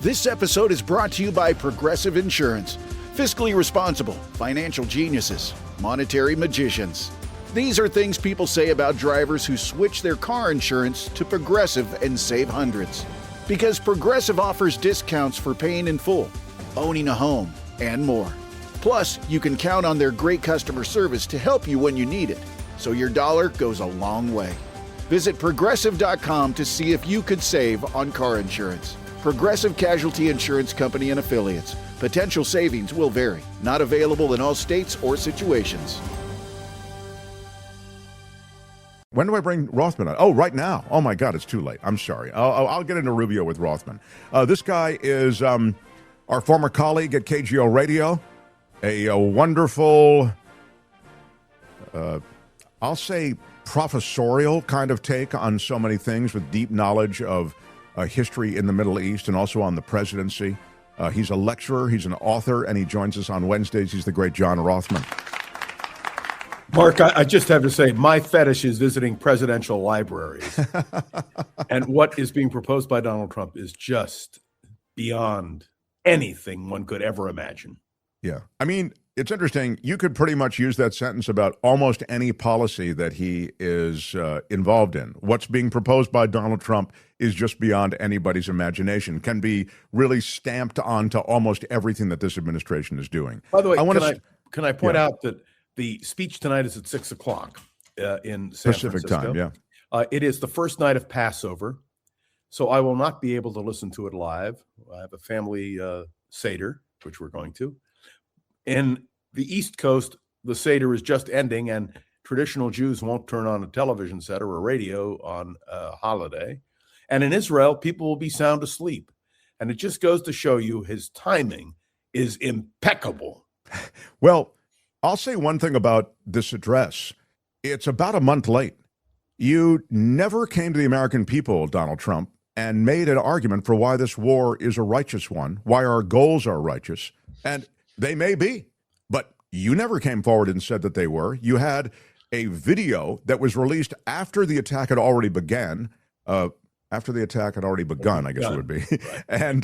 This episode is brought to you by Progressive Insurance. Fiscally responsible, financial geniuses, monetary magicians. These are things people say about drivers who switch their car insurance to Progressive and save hundreds. Because Progressive offers discounts for paying in full, owning a home, and more. Plus, you can count on their great customer service to help you when you need it, so your dollar goes a long way. Visit Progressive.com to see if you could save on car insurance. Progressive Casualty Insurance Company and Affiliates. Potential savings will vary. Not available in all states or situations. When do I bring Rothman on? Oh, right now. Oh, my God, it's too late. I'm sorry. I'll get into Rubio with Rothman. This guy is our former colleague at KGO Radio, a wonderful, I'll say, professorial kind of take on so many things with deep knowledge of history in the Middle East and also on the presidency. He's a lecturer, he's an author, and he joins us on Wednesdays. He's the great John Rothman. Mark, I just have to say, my fetish is visiting presidential libraries. And what is being proposed by Donald Trump is just beyond anything one could ever imagine. Yeah. I mean, it's interesting. You could pretty much use that sentence about almost any policy that he is involved in. What's being proposed by Donald Trump is just beyond anybody's imagination, can be really stamped onto almost everything that this administration is doing. By the way, can I point out that the speech tonight is at 6 o'clock in San Pacific Francisco. time, yeah. It is the first night of Passover, so I will not be able to listen to it live. I have a family Seder, which we're going to. In the East Coast, the Seder is just ending, and traditional Jews won't turn on a television set or a radio on a holiday. And in Israel, people will be sound asleep. And it just goes to show you his timing is impeccable. Well, I'll say one thing about this address. It's about a month late. You never came to the American people, Donald Trump, and made an argument for why this war is a righteous one, why our goals are righteous. And they may be, but you never came forward and said that they were. You had a video that was released after the attack had already begun. I guess it would be. Right. And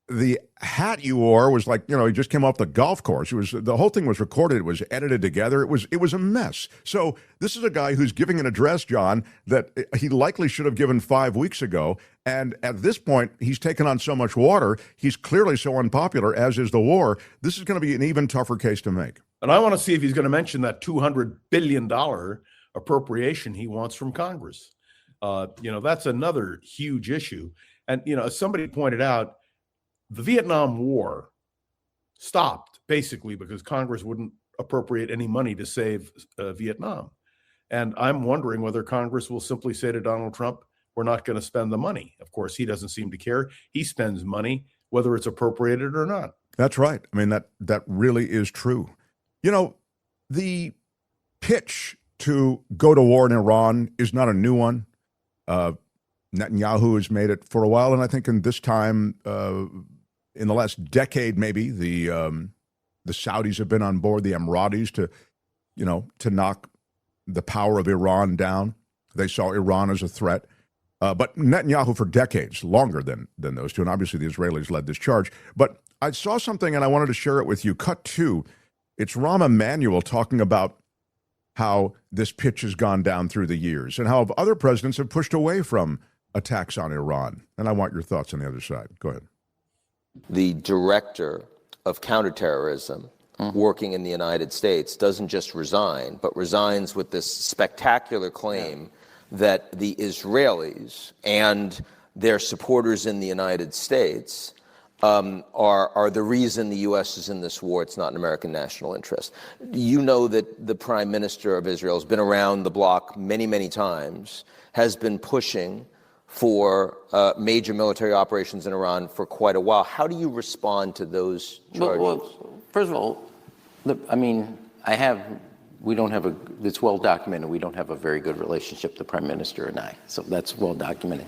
the hat you wore was like, you just came off the golf course. The whole thing was recorded. It was edited together. It was a mess. So this is a guy who's giving an address, John, that he likely should have given 5 weeks ago. And at this point, he's taken on so much water. He's clearly so unpopular, as is the war. This is going to be an even tougher case to make. And I want to see if he's going to mention that $200 billion appropriation he wants from Congress. That's another huge issue. And, as somebody pointed out, the Vietnam War stopped basically because Congress wouldn't appropriate any money to save Vietnam. And I'm wondering whether Congress will simply say to Donald Trump, we're not going to spend the money. Of course, he doesn't seem to care. He spends money, whether it's appropriated or not. That's right. I mean, that really is true. The pitch to go to war in Iran is not a new one. Netanyahu has made it for a while, and I think in this time, in the last decade, maybe the Saudis have been on board, the Emiratis, to knock the power of Iran down. They saw Iran as a threat, but Netanyahu for decades, longer than those two, and obviously the Israelis led this charge. But I saw something, and I wanted to share it with you. Cut 2, it's Rahm Emanuel talking about how this pitch has gone down through the years and how other presidents have pushed away from attacks on Iran. And I want your thoughts on the other side. Go ahead. The director of counterterrorism working in the United States doesn't just resign, but resigns with this spectacular claim that the Israelis and their supporters in the United States are the reason the U.S. is in this war. It's not an American national interest. You know that the Prime Minister of Israel has been around the block many, many times, has been pushing for major military operations in Iran for quite a while. How do you respond to those charges? Well, first of all, it's well documented, we don't have a very good relationship, the Prime Minister and I. So that's well documented,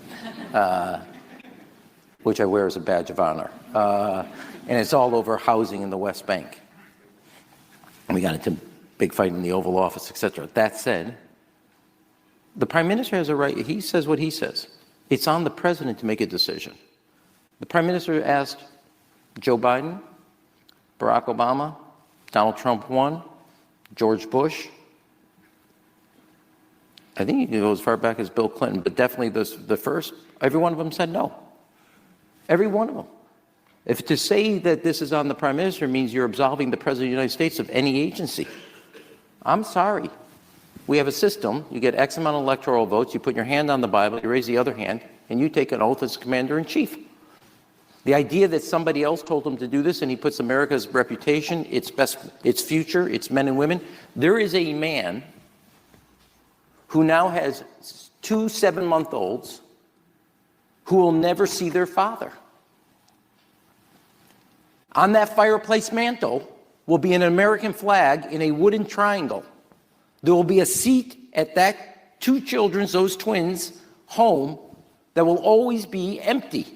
which I wear as a badge of honor. And it's all over housing in the West Bank. And we got into a big fight in the Oval Office, et cetera. That said, the Prime Minister has a right, he says what he says. It's on the President to make a decision. The Prime Minister asked Joe Biden, Barack Obama, Donald Trump 1, George Bush. I think you can go as far back as Bill Clinton, but definitely the first, every one of them said no. Every one of them. If to say that this is on the Prime Minister means you're absolving the President of the United States of any agency, I'm sorry. We have a system. You get X amount of electoral votes, you put your hand on the Bible, you raise the other hand, and you take an oath as Commander-in-Chief. The idea that somebody else told him to do this and he puts America's reputation, its future, its men and women. There is a man who now has 2 7-month-olds who will never see their father. On that fireplace mantle will be an American flag in a wooden triangle. There will be a seat at that those twins' home that will always be empty.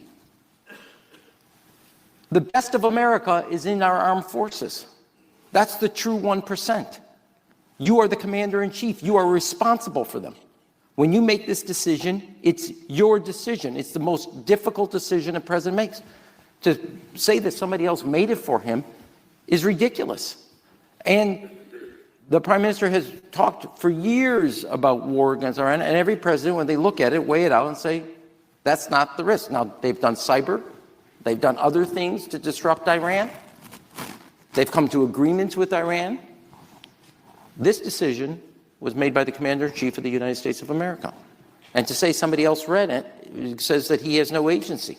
The best of America is in our armed forces. That's the true 1%. You are the commander-in-chief. You are responsible for them. When you make this decision, it's your decision. It's the most difficult decision a president makes. To say that somebody else made it for him is ridiculous. And the Prime Minister has talked for years about war against Iran, and every president, when they look at it, weigh it out and say, that's not the risk. Now, they've done cyber. They've done other things to disrupt Iran. They've come to agreements with Iran. This decision was made by the Commander-in-Chief of the United States of America. And to say somebody else read it says that he has no agency.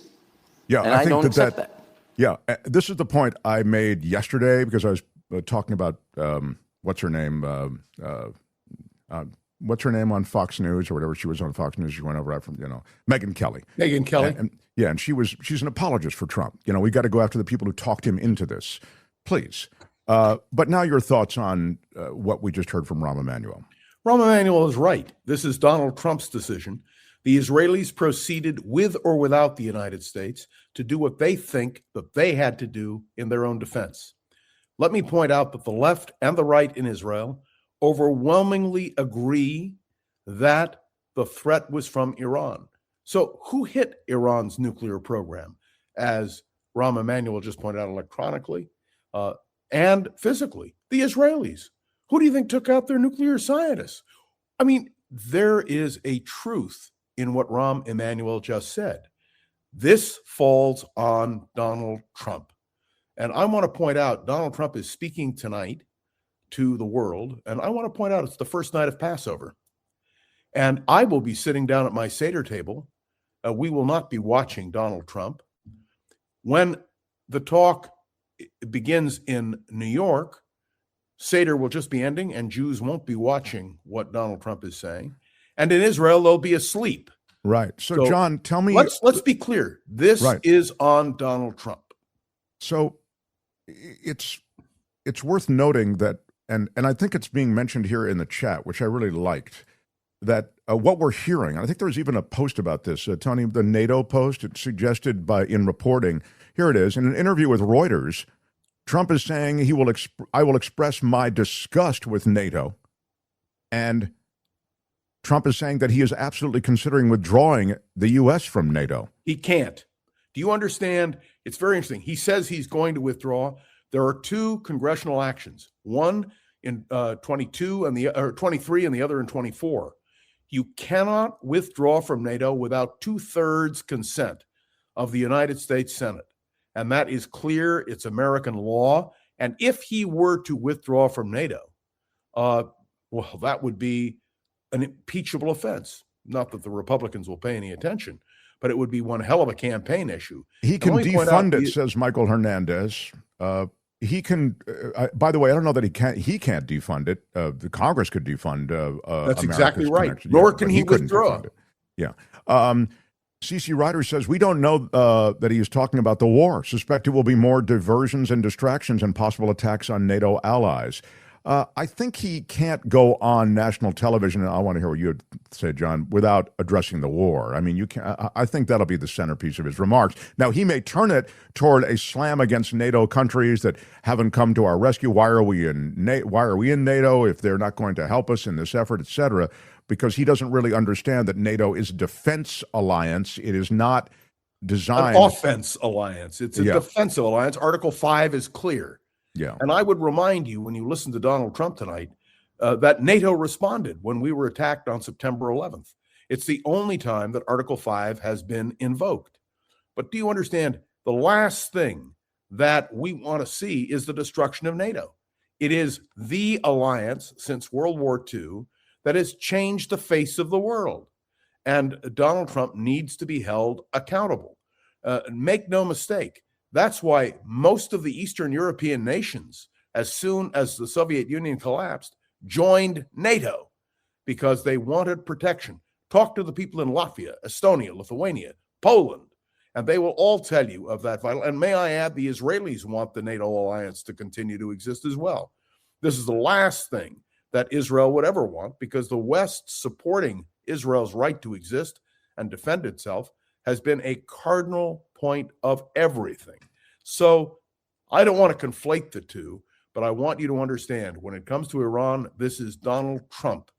Yeah, and I don't accept that. Yeah, this is the point I made yesterday because I was talking about what's her name on Fox News or whatever she was on Fox News. She went over from Megyn Kelly. Megyn Kelly. And she's an apologist for Trump. We got to go after the people who talked him into this, please. But now your thoughts on what we just heard from Rahm Emanuel. Rahm Emanuel is right. This is Donald Trump's decision. The Israelis proceeded with or without the United States to do what they think that they had to do in their own defense. Let me point out that the left and the right in Israel overwhelmingly agree that the threat was from Iran. So who hit Iran's nuclear program? As Rahm Emanuel just pointed out, electronically and physically, the Israelis. Who do you think took out their nuclear scientists? I mean, there is a truth in what Rahm Emanuel just said. This falls on Donald Trump. And I want to point out, Donald Trump is speaking tonight to the world, and I want to point out it's the first night of Passover. And I will be sitting down at my Seder table. We will not be watching Donald Trump. When the talk begins in New York, Seder will just be ending, and Jews won't be watching what Donald Trump is saying. And in Israel, they'll be asleep. Right. So John, tell me. Let's be clear. This is on Donald Trump. So it's worth noting that, and I think it's being mentioned here in the chat, which I really liked, that what we're hearing, and I think there was even a post about this, Tony, the NATO post, it suggested in reporting, here it is, in an interview with Reuters, Trump is saying I will express my disgust with NATO, and Trump is saying that he is absolutely considering withdrawing the U.S. from NATO. He can't. Do you understand? It's very interesting. He says he's going to withdraw. There are 2 congressional actions, one in 22 and 23 and the other in 24. You cannot withdraw from NATO without 2/3 consent of the United States Senate. And that is clear. It's American law. And if he were to withdraw from NATO, well, that would be an impeachable offense. Not that the Republicans will pay any attention, but it would be one hell of a campaign issue. He can defund it, says Michael Hernandez. He can. By the way, I don't know that he can't defund it. The Congress could defund. That's exactly right. Nor can he withdraw. Yeah. CC Ryder says, we don't know that he is talking about the war. Suspect it will be more diversions and distractions and possible attacks on NATO allies. I think he can't go on national television, and I want to hear what you would say, John, without addressing the war. I mean, you can. I think that'll be the centerpiece of his remarks. Now, he may turn it toward a slam against NATO countries that haven't come to our rescue. Why are we in NATO if they're not going to help us in this effort, et cetera? Because he doesn't really understand that NATO is a defense alliance. It is not designed. An offense alliance. It's a Yeah. defensive alliance. Article 5 is clear. Yeah. And I would remind you, when you listen to Donald Trump tonight, that NATO responded when we were attacked on September 11th. It's the only time that Article 5 has been invoked. But do you understand? The last thing that we want to see is the destruction of NATO. It is the alliance since World War II that has changed the face of the world. And Donald Trump needs to be held accountable. Make no mistake, that's why most of the Eastern European nations, as soon as the Soviet Union collapsed, joined NATO because they wanted protection. Talk to the people in Latvia, Estonia, Lithuania, Poland, and they will all tell you of that vital. And may I add, the Israelis want the NATO alliance to continue to exist as well. This is the last thing that Israel would ever want, because the West supporting Israel's right to exist and defend itself has been a cardinal point of everything. So I don't want to conflate the two, but I want you to understand, when it comes to Iran, this is Donald Trump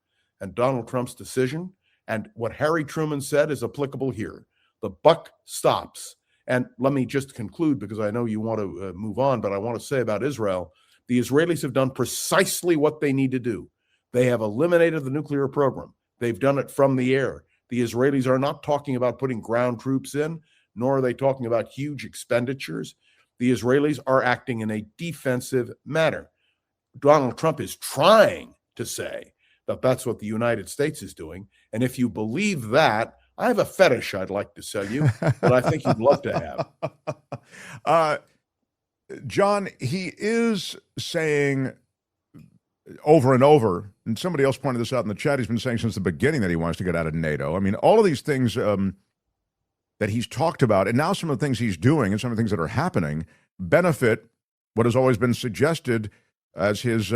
and Donald Trump's decision. And what Harry Truman said is applicable here. The buck stops. And let me just conclude, because I know you want to move on, but I want to say about Israel, the Israelis have done precisely what they need to do. They have eliminated the nuclear program. They've done it from the air. The Israelis are not talking about putting ground troops in, nor are they talking about huge expenditures. The Israelis are acting in a defensive manner. Donald Trump is trying to say that that's what the United States is doing. And if you believe that, I have a fetish I'd like to sell you that I think you'd love to have. John, he is saying over and over, and somebody else pointed this out in the chat, he's been saying since the beginning that he wants to get out of NATO. I mean, all of these things that he's talked about, and now some of the things he's doing and some of the things that are happening benefit what has always been suggested as his,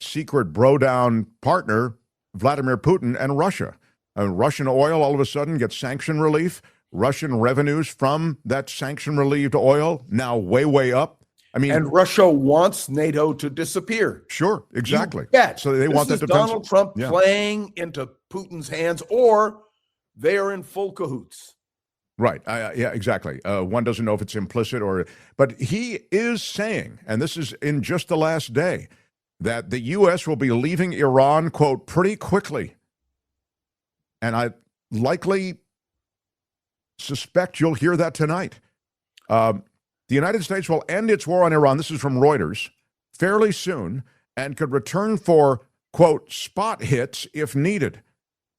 secret bro-down partner, Vladimir Putin and Russia. Russian oil all of a sudden gets sanction relief. Russian revenues from that sanction-relieved oil now way, way up. I mean, and Russia wants NATO to disappear. Sure, exactly. So they want that defense. Donald Trump playing into Putin's hands, or they are in full cahoots. Right. Yeah, exactly. One doesn't know if it's implicit but he is saying, and this is in just the last day, that the U.S. will be leaving Iran, quote, pretty quickly. And I likely suspect you'll hear that tonight. The United States will end its war on Iran, this is from Reuters, fairly soon, and could return for, quote, spot hits if needed.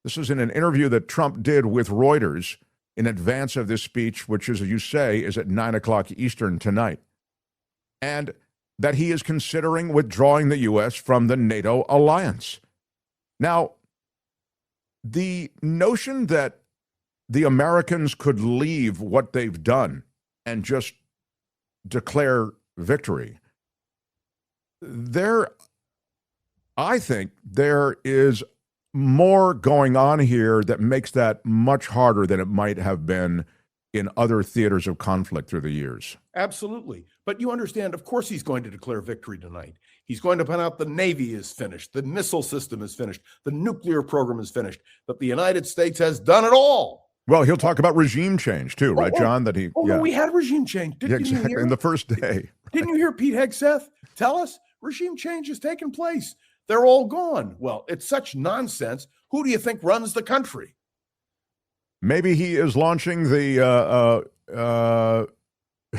This is in an interview that Trump did with Reuters in advance of this speech, which, as you say, is at 9 o'clock Eastern tonight. And that he is considering withdrawing the U.S. from the NATO alliance. Now, the notion that the Americans could leave what they've done and just declare victory, I think there is more going on here that makes that much harder than it might have been in other theaters of conflict through the years. Absolutely. But you understand, of course, he's going to declare victory tonight. He's going to point out the Navy is finished, the missile system is finished, the nuclear program is finished, that the United States has done it all. Well, he'll talk about regime change too, right, John? No, we had regime change. Didn't you hear? In the first day. Didn't you hear Pete Hegseth tell us regime change has taken place? They're all gone. Well, it's such nonsense. Who do you think runs the country? Maybe he is launching the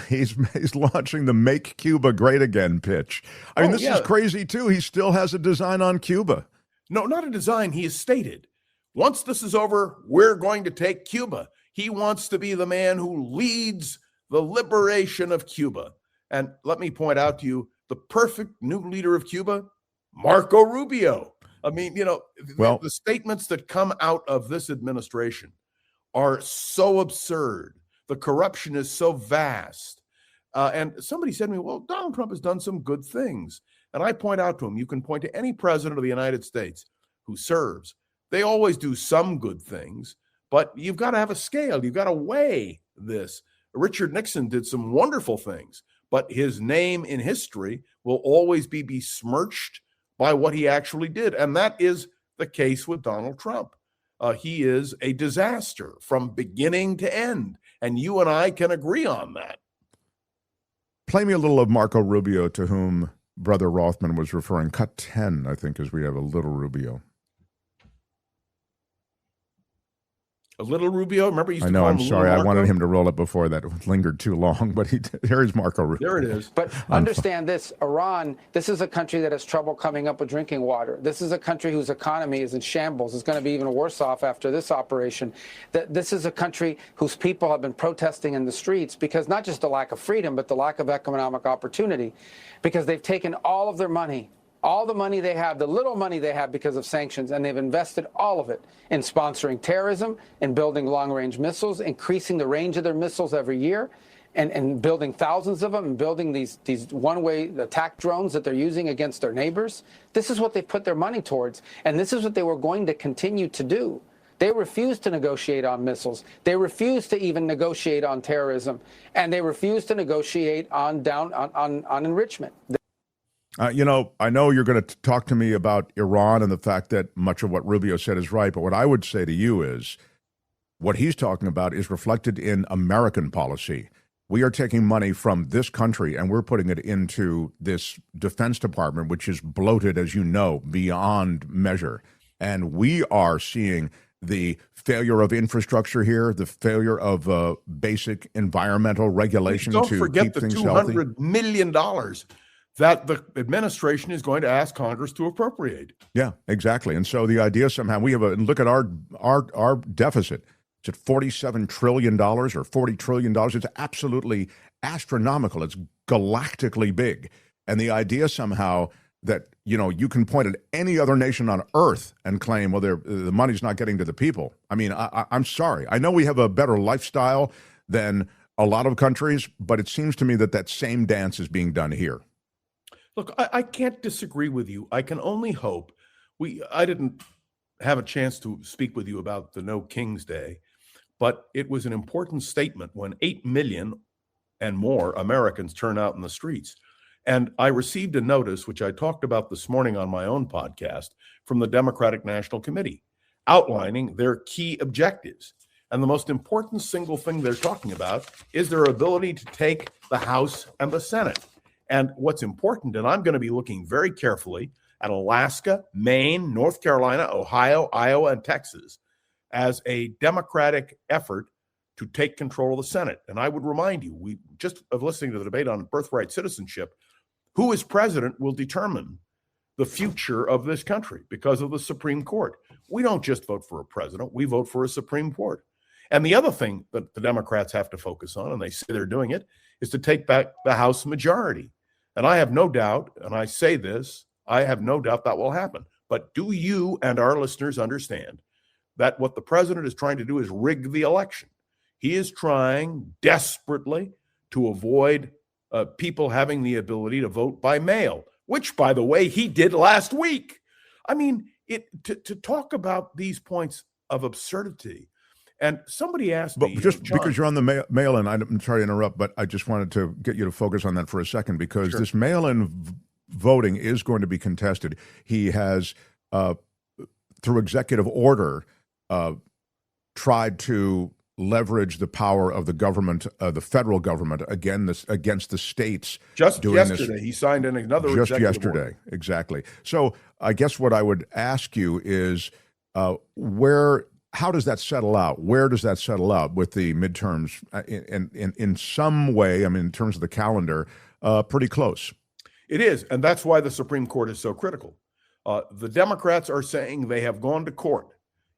he's launching the "Make Cuba Great Again" pitch. I mean, this is crazy too. He still has a design on Cuba. No, not a design. He has stated, once this is over, we're going to take Cuba. He wants to be the man who leads the liberation of Cuba. And let me point out to you, the perfect new leader of Cuba, Marco Rubio. I mean, the statements that come out of this administration are so absurd. The corruption is so vast. And somebody said to me, well, Donald Trump has done some good things. And I point out to him, you can point to any president of the United States who serves. They always do some good things, but you've got to have a scale. You've got to weigh this. Richard Nixon did some wonderful things, but his name in history will always be besmirched by what he actually did. And that is the case with Donald Trump. He is a disaster from beginning to end. And you and I can agree on that. Play me a little of Marco Rubio, to whom Brother Rothman was referring. Cut 10, I think, as we have a little Rubio. A little Rubio? Remember, you used I to know, call I'm him sorry. I Little wanted Marco? him to roll it before that lingered too long, but here is Marco Rubio. There it is. But understand this, Iran, this is a country that has trouble coming up with drinking water. This is a country whose economy is in shambles. It's going to be even worse off after this operation. This is a country whose people have been protesting in the streets because not just the lack of freedom, but the lack of economic opportunity, because they've taken all of their money, all the money they have, the little money they have because of sanctions, and they've invested all of it in sponsoring terrorism, in building long-range missiles, increasing the range of their missiles every year, and building thousands of them, and building these one-way attack drones that they're using against their neighbors. This is what they put their money towards, and this is what they were going to continue to do. They refused to negotiate on missiles. They refused to even negotiate on terrorism, and they refused to negotiate on enrichment. I know you're going to talk to me about Iran and the fact that much of what Rubio said is right, but what I would say to you is what he's talking about is reflected in American policy. We are taking money from this country and we're putting it into this Defense Department, which is bloated, as you know, beyond measure. And we are seeing the failure of infrastructure here, the failure of basic environmental regulation to keep things healthy. Don't forget the $200 million that the administration is going to ask Congress to appropriate. Yeah, exactly. And so the idea somehow we have look at our deficit. It's at $47 trillion or $40 trillion. It's absolutely astronomical. It's galactically big. And the idea somehow that, you can point at any other nation on earth and claim, well, the money's not getting to the people. I mean, I'm sorry. I know we have a better lifestyle than a lot of countries, but it seems to me that same dance is being done here. Look, I can't disagree with you. I can only hope I didn't have a chance to speak with you about the No King's Day, but it was an important statement when 8 million and more Americans turn out in the streets. And I received a notice, which I talked about this morning on my own podcast, from the Democratic National Committee, outlining their key objectives. And the most important single thing they're talking about is their ability to take the House and the Senate. And what's important, and I'm going to be looking very carefully at Alaska, Maine, North Carolina, Ohio, Iowa, and Texas as a Democratic effort to take control of the Senate. And I would remind you, we just of listening to the debate on birthright citizenship, who is president will determine the future of this country because of the Supreme Court. We don't just vote for a president, we vote for a Supreme Court. And the other thing that the Democrats have to focus on, and they say they're doing it, is to take back the House majority. And I have no doubt, and I say this, I have no doubt that will happen. But do you and our listeners understand that what the president is trying to do is rig the election? He is trying desperately to avoid people having the ability to vote by mail, which, by the way, he did last week. I mean, to talk about these points of absurdity. And somebody asked me, just John, because you're on the mail-in, I'm sorry to interrupt, but I just wanted to get you to focus on that for a second, because this mail-in voting is going to be contested. He has, through executive order, tried to leverage the power of the government, the federal government, against the states. Just doing yesterday, he signed in another just executive yesterday, order. Exactly. So I guess what I would ask you is how does that settle out? Where does that settle out with the midterms? In some way, I mean, in terms of the calendar, pretty close. It is, and that's why the Supreme Court is so critical. The Democrats are saying they have gone to court.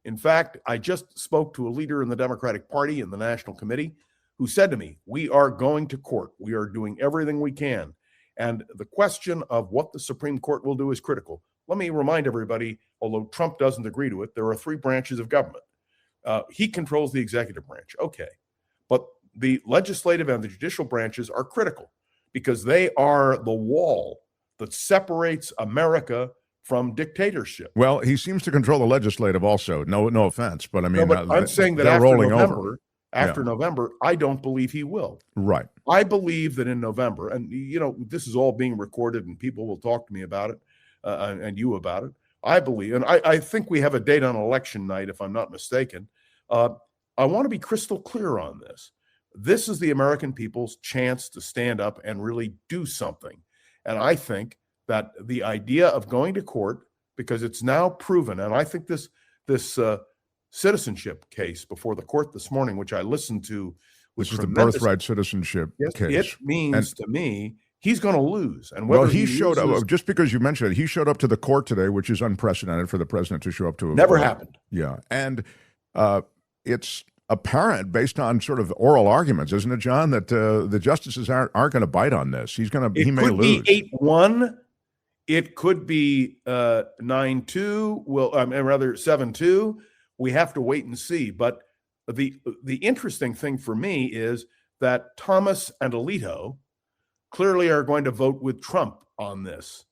In fact, I just spoke to a leader in the Democratic Party in the National Committee who said to me, we are going to court. We are doing everything we can. And the question of what the Supreme Court will do is critical. Let me remind everybody, although Trump doesn't agree to it, there are three branches of government. He controls the executive branch. Okay. But the legislative and the judicial branches are critical because they are the wall that separates America from dictatorship. Well, he seems to control the legislative also. No offense, but I mean, I'm saying that after November, I don't believe he will. Right. I believe that in November, and this is all being recorded, and people will talk to me about it, and you about it. I believe, and I think we have a date on election night, if I'm not mistaken. I want to be crystal clear on this. This is the American people's chance to stand up and really do something. And I think that the idea of going to court, because it's now proven, and I think this citizenship case before the court this morning, which I listened to, This is the birthright citizenship case. It means to me he's going to lose. And well, he showed up, just because you mentioned it, he showed up to the court today, which is unprecedented for the president to show up to a never court. happened. Yeah. And it's apparent based on sort of oral arguments, isn't it, John, that the justices aren't going to bite on this. He may lose. It could be 8-1. It could be 9-2. Rather 7-2. We have to wait and see. But the interesting thing for me is that Thomas and Alito clearly are going to vote with Trump on this.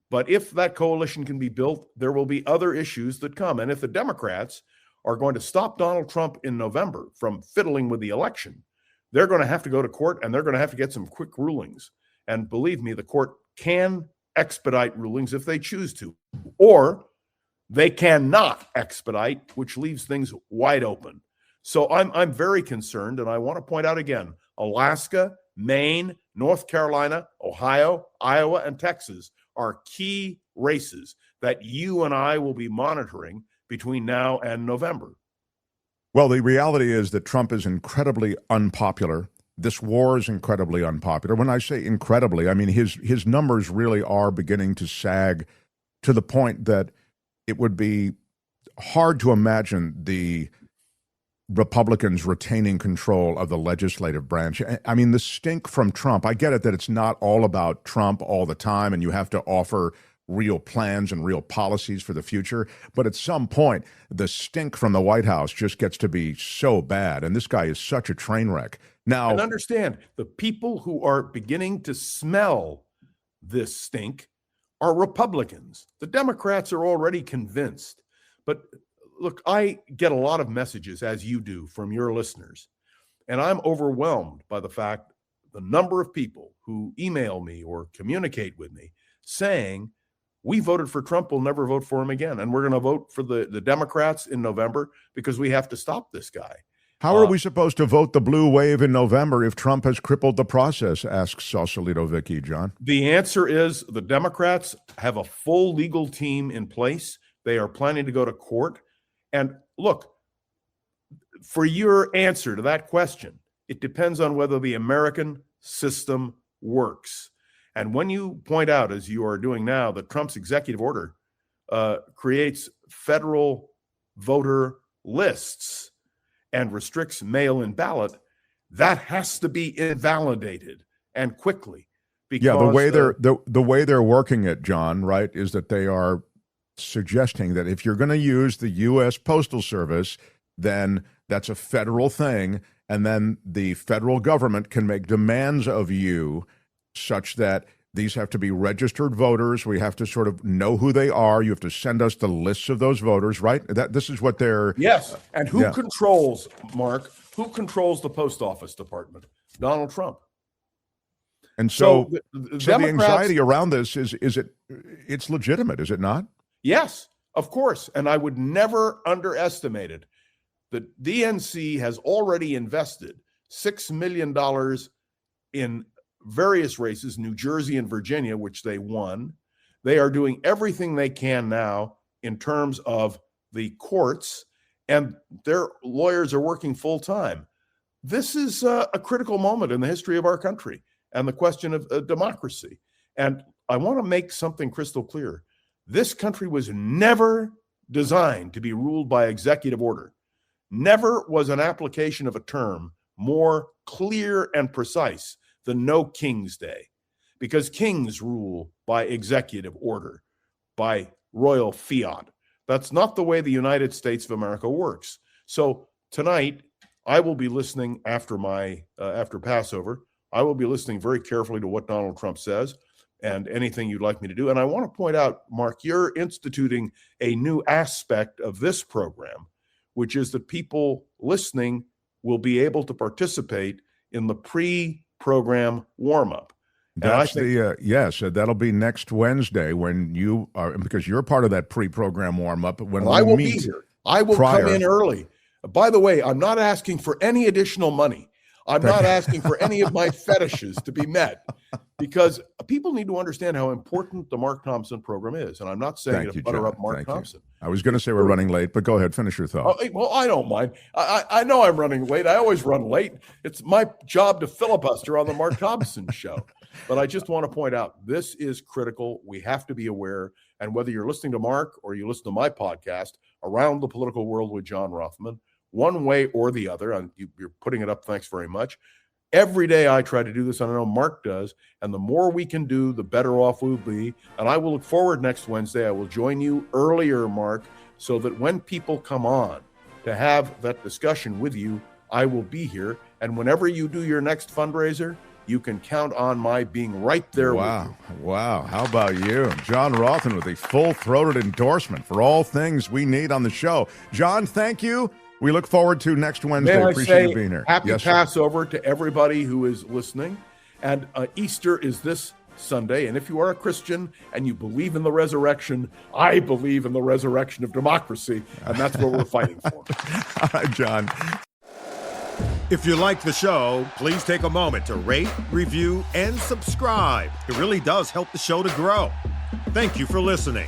But if that coalition can be built, there will be other issues that come. And if the Democrats are going to stop Donald Trump in November from fiddling with the election, they're going to have to go to court, and they're going to have to get some quick rulings. And believe me, the court can expedite rulings if they choose to, or they cannot expedite, which leaves things wide open. So I'm very concerned, and I want to point out again, Alaska, Maine, North Carolina, Ohio, Iowa, and Texas are key races that you and I will be monitoring between now and November. Well, the reality is that Trump is incredibly unpopular. This war is incredibly unpopular. When I say incredibly, I mean his numbers really are beginning to sag to the point that it would be hard to imagine the Republicans retaining control of the legislative branch. I mean, the stink from Trump, I get it that it's not all about Trump all the time and you have to offer real plans and real policies for the future. But at some point, the stink from the White House just gets to be so bad. And this guy is such a train wreck. Now, and understand, the people who are beginning to smell this stink are Republicans. The Democrats are already convinced. But look, I get a lot of messages, as you do, from your listeners, and I'm overwhelmed by the fact the number of people who email me or communicate with me saying, we voted for Trump, we'll never vote for him again, and we're going to vote for the Democrats in November because we have to stop this guy. How are we supposed to vote the blue wave in November if Trump has crippled the process, asks Sausalito Vicky, John? The answer is the Democrats have a full legal team in place. They are planning to go to court. And look, for your answer to that question, it depends on whether the American system works. And when you point out, as you are doing now, that Trump's executive order creates federal voter lists and restricts mail-in ballot, that has to be invalidated and quickly. Because, yeah, the way they're working it, John, right, is that they are suggesting that if you're going to use the U.S. Postal Service, then that's a federal thing, and then the federal government can make demands of you such that these have to be registered voters. We have to sort of know who they are. You have to send us the lists of those voters, right? This is what they're... Yes, and who controls, Mark, who controls the post office department? Donald Trump. And so the anxiety around this it's legitimate, is it not? Yes, of course. And I would never underestimate it. The DNC has already invested $6 million in various races, New Jersey and Virginia, which they won. They are doing everything they can now in terms of the courts, and their lawyers are working full time. This is a critical moment in the history of our country and the question of democracy. And I want to make something crystal clear. This country was never designed to be ruled by executive order. Never was an application of a term more clear and precise than No King's Day, because kings rule by executive order, by royal fiat. That's not the way the United States of America works. So tonight, I will be listening after Passover. I will be listening very carefully to what Donald Trump says and anything you'd like me to do. And I want to point out, Mark, you're instituting a new aspect of this program, which is that people listening will be able to participate in the pre-program warm-up. That's yes, that'll be next Wednesday when you are, because you're part of that pre-program warm-up. When I will be here. I will come in early. By the way, I'm not asking for any additional money. I'm not asking for any of my fetishes to be met, because people need to understand how important the Mark Thompson program is. And I'm not saying Thank to you, butter John. up Mark Thank you. Thompson. I was going to say we're running late, but go ahead, finish your thought. Oh, well, I don't mind. I know I'm running late. I always run late. It's my job to filibuster on the Mark Thompson show. But I just want to point out, this is critical. We have to be aware. And whether you're listening to Mark or you listen to my podcast, Around the Political World with John Rothman, one way or the other, and you're putting it up, thanks very much. Every day I try to do this, and I know Mark does, and the more we can do, the better off we'll be. And I will look forward next Wednesday. I will join you earlier, Mark, so that when people come on to have that discussion with you, I will be here. And whenever you do your next fundraiser, you can count on my being right there with you. Wow. How about you? John Rothman with a full-throated endorsement for all things we need on the show. John, thank you. We look forward to next Wednesday. May I Appreciate say you being here. Happy Yes, sir. Passover to everybody who is listening. And Easter is this Sunday. And if you are a Christian and you believe in the resurrection, I believe in the resurrection of democracy. And that's what we're fighting for. All right, John. If you like the show, please take a moment to rate, review, and subscribe. It really does help the show to grow. Thank you for listening.